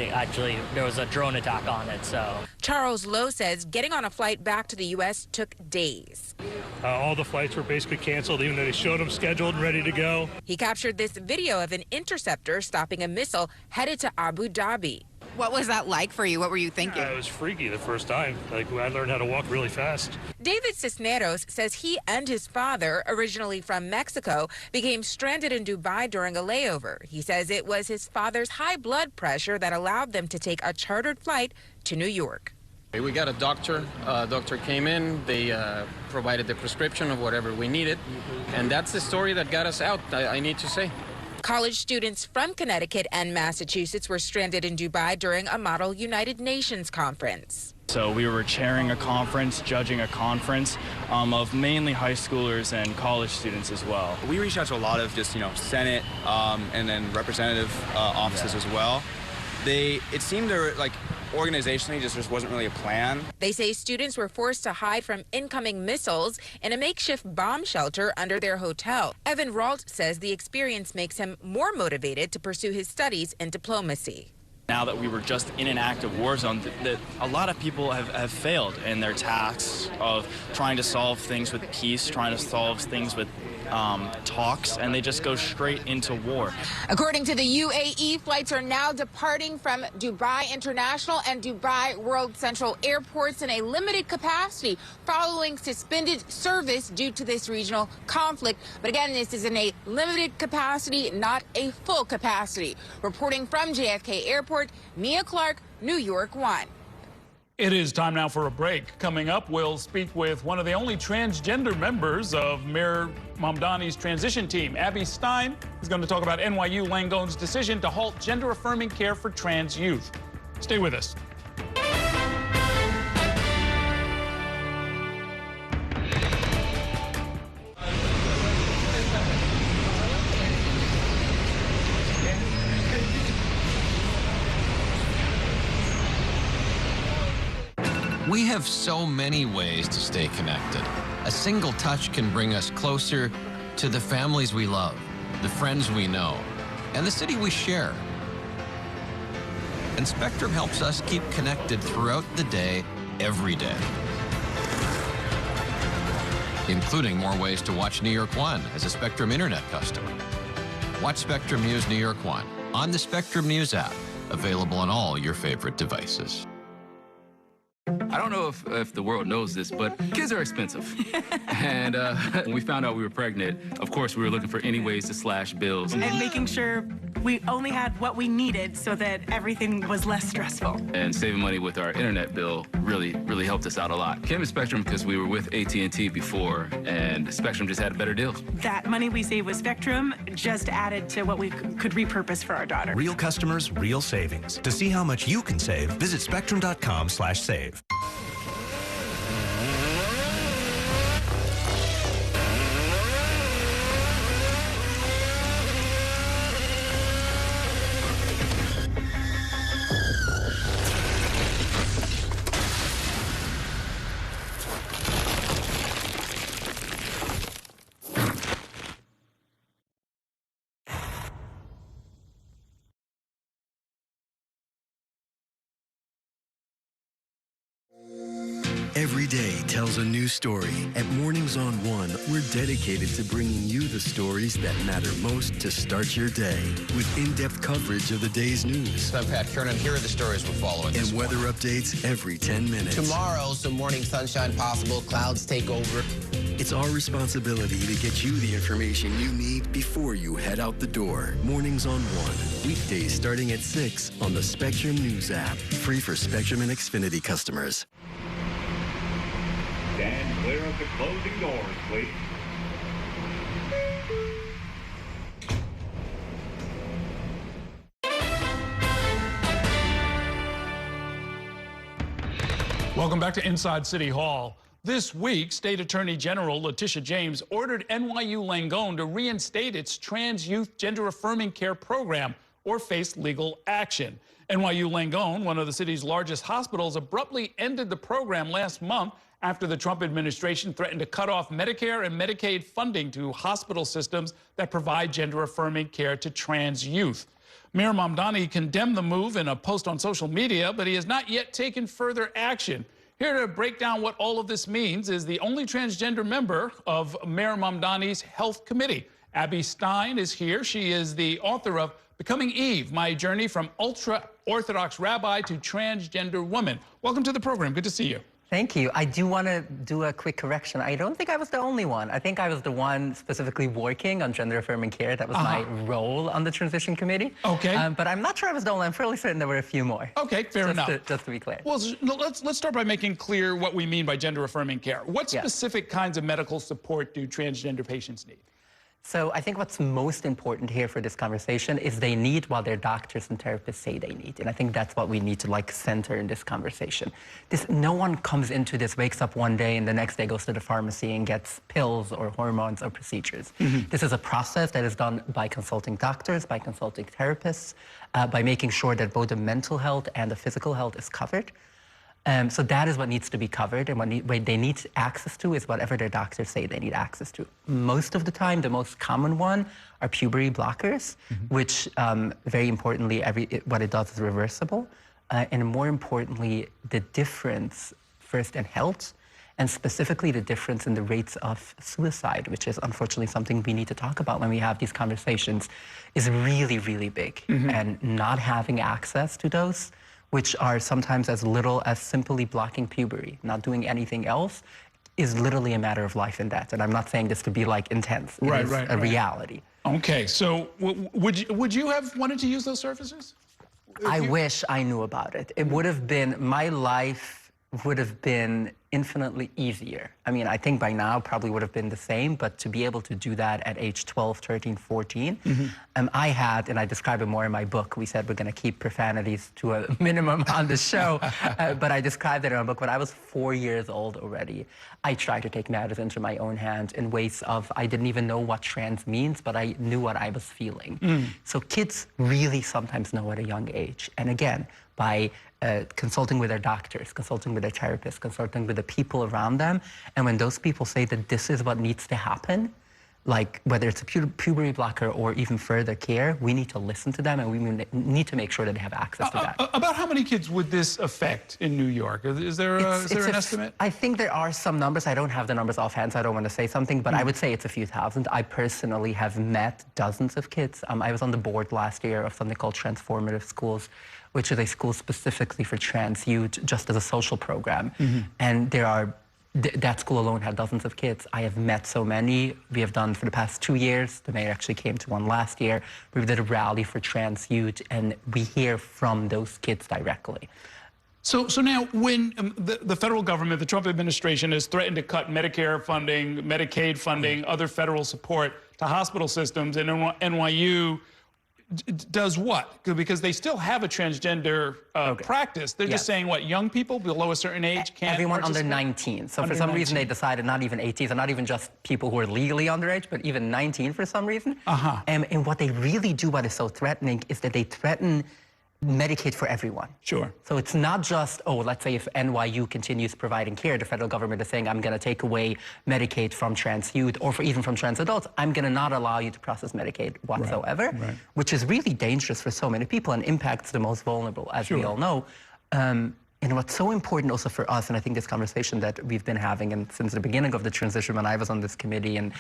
there was a drone attack on it, so. Charles Lowe says getting on a flight back to the U.S. took days. All the flights were basically canceled, even though they showed them scheduled and ready to go. He captured this video of an interceptor stopping a missile headed to Abu Dhabi. What was that like for you? What were you thinking? It was freaky the first time. Like, I learned how to walk really fast. David Cisneros says he and his father, originally from Mexico, became stranded in Dubai during a layover. He says it was his father's high blood pressure that allowed them to take a chartered flight to New York. We got a doctor. Doctor came in. They provided the prescription of whatever we needed. And that's the story that got us out, I need to say. College students from Connecticut and Massachusetts were stranded in Dubai during a model United Nations conference. So we were chairing a conference, judging a conference of mainly high schoolers and college students as well. We reached out to a lot of just, Senate and then representative offices as well. It seemed there were like organizationally just wasn't really a plan. They say students were forced to hide from incoming missiles in a makeshift bomb shelter under their hotel. Evan Ralt says the experience makes him more motivated to pursue his studies in diplomacy. Now that we were just in an active war zone, that a lot of people have failed in their tasks of trying to solve things with peace, trying to solve things with talks, and they just go straight into war. According to the UAE, flights are now departing from Dubai International and Dubai World Central airports in a limited capacity following suspended service due to this regional conflict. But again, this is in a limited capacity, not a full capacity. Reporting from JFK Airport, Mia Clark, New York 1. It is time now for a break. Coming up, we'll speak with one of the only transgender members of Mayor Mamdani's transition team. Abby Stein is going to talk about NYU Langone's decision to halt gender-affirming care for trans youth. Stay with us. We have so many ways to stay connected. A single touch can bring us closer to the families we love, the friends we know, and the city we share. And Spectrum helps us keep connected throughout the day, every day. Including more ways to watch New York One as a Spectrum Internet customer. Watch Spectrum News New York One on the Spectrum News app, available on all your favorite devices. I don't know if the world knows this, but kids are expensive. And when we found out we were pregnant, of course, we were looking for any ways to slash bills. And making sure we only had what we needed so that everything was less stressful. And saving money with our internet bill really helped us out a lot. Came to Spectrum because we were with AT&T before, and Spectrum just had a better deal. That money we saved with Spectrum just added to what we could repurpose for our daughter. Real customers, real savings. To see how much you can save, visit spectrum.com/save. Every day tells a new story. At Mornings on One, we're dedicated to bringing you the stories that matter most to start your day. With in-depth coverage of the day's news. I'm Pat Kernan. Here are the stories we're following. And weather updates every 10 minutes. Tomorrow, some morning sunshine possible. Clouds take over. It's our responsibility to get you the information you need before you head out the door. Mornings on One. Weekdays starting at 6 on the Spectrum News app. Free for Spectrum and Xfinity customers. Stand clear of the closing doors, please. Welcome back to Inside City Hall. This week, State Attorney General Letitia James ordered NYU Langone to reinstate its trans youth gender-affirming care program or face legal action. NYU Langone, one of the city's largest hospitals, abruptly ended the program last month after the Trump administration threatened to cut off Medicare and Medicaid funding to hospital systems that provide gender-affirming care to trans youth. Mayor Mamdani condemned the move in a post on social media, but he has not yet taken further action. Here to break down what all of this means is the only transgender member of Mayor Mamdani's Health Committee. Abby Stein is here. She is the author of Becoming Eve, my journey from ultra-Orthodox rabbi to transgender woman. Welcome to the program. Good to see you. Thank you. I do want to do a quick correction. I don't think I was the only one. I think I was the one specifically working on gender-affirming care. That was my role on the transition committee. Okay. But I'm not sure I was the only. I'm fairly certain there were a few more. Okay, fair enough. Just to be clear. Well, let's start by making clear what we mean by gender-affirming care. What specific kinds of medical support do transgender patients need? So I think what's most important here for this conversation is they need what their doctors and therapists say they need. And I think that's what we need to center in this conversation. No one comes into this, wakes up one day and the next day goes to the pharmacy and gets pills or hormones or procedures. This is a process that is done by consulting doctors, by consulting therapists, by making sure that both the mental health and the physical health is covered. So that is what needs to be covered, and what they need access to is whatever their doctors say they need access to. Most of the time, the most common one are puberty blockers, which, very importantly, what it does is reversible. And more importantly, the difference, first in health, and specifically the difference in the rates of suicide, which is unfortunately something we need to talk about when we have these conversations, is really, really big. And not having access to those, which are sometimes as little as simply blocking puberty, not doing anything else, is literally a matter of life and death. And I'm not saying this to be intense. It is a reality. Okay, so would you have wanted to use those services? I wish I knew about it. It would have been, my life would have been infinitely easier. I mean, I think by now probably would have been the same, but to be able to do that at age 12, 13, 14, I had, and I describe it more in my book, we said we're going to keep profanities to a minimum on the show, but I described it in my book. When I was 4 years old already, I tried to take matters into my own hands in ways of, I didn't even know what trans means, but I knew what I was feeling. So kids really sometimes know at a young age. And again, by consulting with their doctors, consulting with their therapists, consulting with the people around them. And when those people say that this is what needs to happen, whether it's a puberty blocker or even further care, we need to listen to them and we need to make sure that they have access to that. About how many kids would this affect in New York? Is there an estimate? I think there are some numbers. I don't have the numbers offhand, so I don't want to say something, but I would say it's a few thousand. I personally have met dozens of kids. I was on the board last year of something called Transformative Schools, which is a school specifically for trans youth, just as a social program. And that school alone had dozens of kids. I have met so many. We have done for the past 2 years. The mayor actually came to one last year. We did a rally for trans youth, and we hear from those kids directly. So now, when the federal government, the Trump administration, has threatened to cut Medicare funding, Medicaid funding, other federal support to hospital systems, and NYU does what? Because they still have a transgender practice. They're just saying, what, young people below a certain age can't Everyone under 19. So for some reason, they decided not even 18, so not even just people who are legally underage, but even 19 for some reason. And what they really do, what is so threatening, is that they threaten Medicaid for everyone. Sure. So it's not just, let's say if NYU continues providing care, the federal government is saying, I'm going to take away Medicaid from trans youth or even from trans adults. I'm going to not allow you to process Medicaid whatsoever, which is really dangerous for so many people and impacts the most vulnerable, as we all know. And what's so important also for us, and I think this conversation that we've been having and since the beginning of the transition when I was on this committee and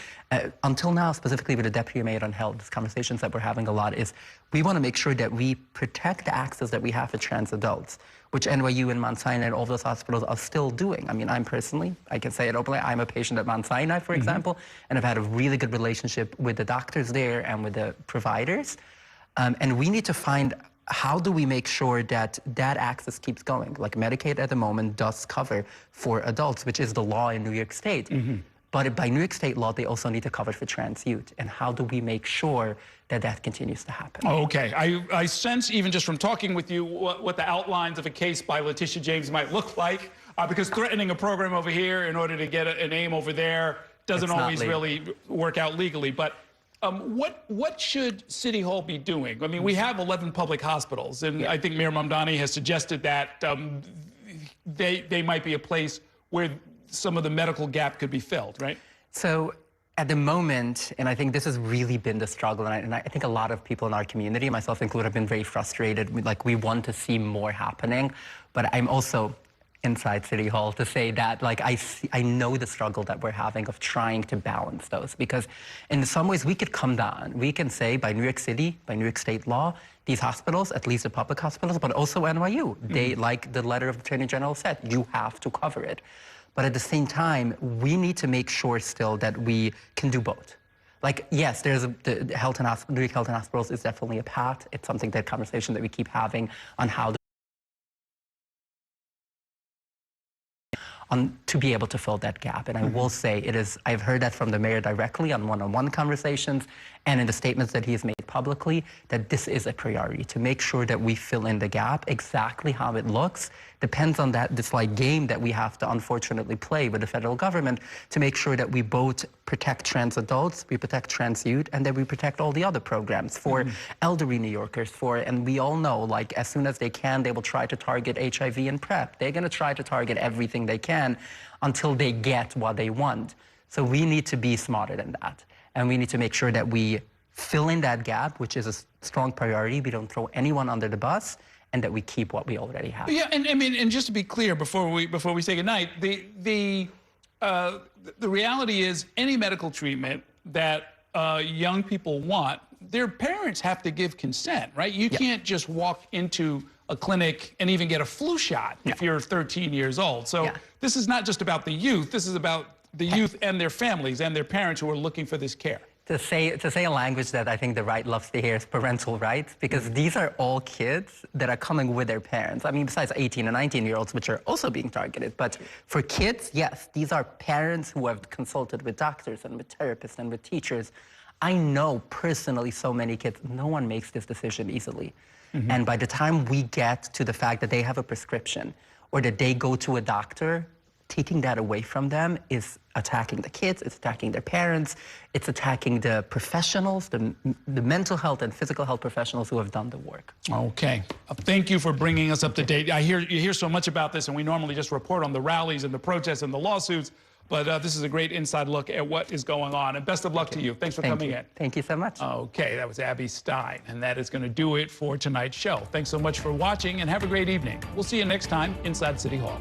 until now, specifically with the Deputy Mayor on Health, these conversations that we're having a lot is we want to make sure that we protect the access that we have for trans adults, which NYU and Mount Sinai and all those hospitals are still doing. I mean, I can say it openly, I'm a patient at Mount Sinai, for example, and I've had a really good relationship with the doctors there and with the providers. And we need to find how do we make sure that that access keeps going? Like Medicaid at the moment does cover for adults, which is the law in New York State. But by New York State law, they also need to cover for trans youth. And how do we make sure that that continues to happen? Okay. I sense, even just from talking with you, what the outlines of a case by Letitia James might look like, because threatening a program over here in order to get a name over there doesn't always really work out legally. But what should City Hall be doing? I mean, we have 11 public hospitals, and I think Mayor Mamdani has suggested that they might be a place where some of the medical gap could be filled, right? So at the moment, and I think this has really been the struggle, and I think a lot of people in our community, myself included, have been very frustrated. We want to see more happening, but I'm also, inside City Hall to say that, like, I know the struggle that we're having of trying to balance those, because in some ways we could come down. We can say by New York City, by New York State law, these hospitals, at least the public hospitals, but also NYU, they, like the letter of the Attorney General said, you have to cover it. But at the same time, we need to make sure still that we can do both. Like, yes, there's the New York Health and Hospitals is definitely a path. It's something, that conversation that we keep having on how to be able to fill that gap. And I will say I've heard that from the mayor directly on one-on-one conversations and in the statements that he has made publicly, that this is a priority, to make sure that we fill in the gap. Exactly how it looks depends on this like game that we have to unfortunately play with the federal government to make sure that we both protect trans adults, we protect trans youth, and that we protect all the other programs for elderly New Yorkers, and we all know, like, as soon as they can, they will try to target HIV and PrEP. They're gonna try to target everything they can until they get what they want. So we need to be smarter than that. And we need to make sure that we fill in that gap, which is a strong priority. We don't throw anyone under the bus, and that we keep what we already have. Yeah, and I mean, and just to be clear, before we say goodnight, the reality is any medical treatment that young people want, their parents have to give consent, right? You can't just walk into a clinic and even get a flu shot if you're 13 years old. So this is not just about the youth. This is about the youth and their families and their parents who are looking for this care. To say a language that I think the right loves to hear is parental rights, because these are all kids that are coming with their parents. I mean, besides 18 and 19-year-olds, which are also being targeted. But for kids, yes, these are parents who have consulted with doctors and with therapists and with teachers. I know personally so many kids, no one makes this decision easily. And by the time we get to the fact that they have a prescription or that they go to a doctor, taking that away from them is attacking the kids, it's attacking their parents, it's attacking the professionals, the mental health and physical health professionals who have done the work. Okay. Thank you for bringing us up to date. You hear so much about this, and we normally just report on the rallies and the protests and the lawsuits, but this is a great inside look at what is going on. And best of luck to you. Thanks for coming in. Thank you so much. Okay, that was Abby Stein, and that is going to do it for tonight's show. Thanks so much for watching, and have a great evening. We'll see you next time inside City Hall.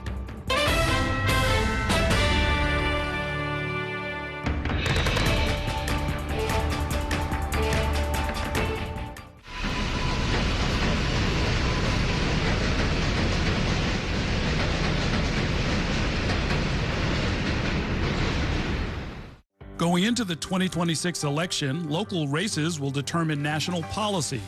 Going into the 2026 election, local races will determine national policy,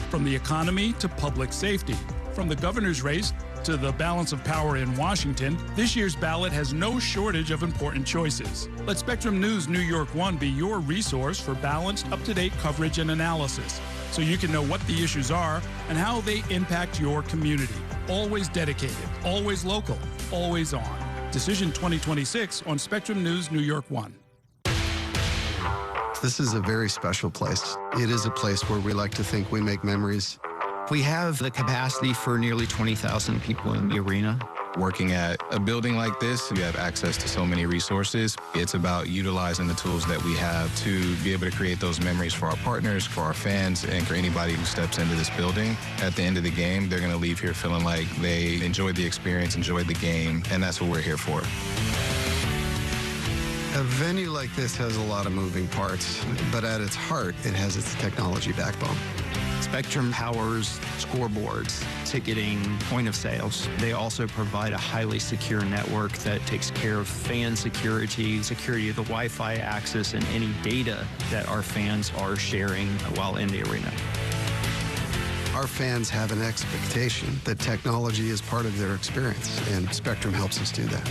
from the economy to public safety. From the governor's race to the balance of power in Washington, this year's ballot has no shortage of important choices. Let Spectrum News New York One be your resource for balanced, up-to-date coverage and analysis, so you can know what the issues are and how they impact your community. Always dedicated, always local, always on. Decision 2026 on Spectrum News New York One. This is a very special place. It is a place where we like to think we make memories. We have the capacity for nearly 20,000 people in the arena. Working at a building like this, we have access to so many resources. It's about utilizing the tools that we have to be able to create those memories for our partners, for our fans, and for anybody who steps into this building. At the end of the game, they're going to leave here feeling like they enjoyed the experience, enjoyed the game, and that's what we're here for. A venue like this has a lot of moving parts, but at its heart, it has its technology backbone. Spectrum powers scoreboards, ticketing, point of sales. They also provide a highly secure network that takes care of fan security, security of the Wi-Fi access, and any data that our fans are sharing while in the arena. Our fans have an expectation that technology is part of their experience, and Spectrum helps us do that.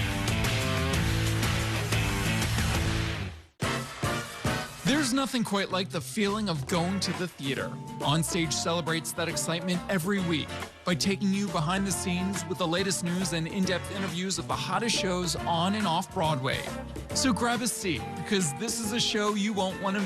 There's nothing quite like the feeling of going to the theater. Onstage celebrates that excitement every week by taking you behind the scenes with the latest news and in-depth interviews of the hottest shows on and off Broadway. So grab a seat, because this is a show you won't want to miss.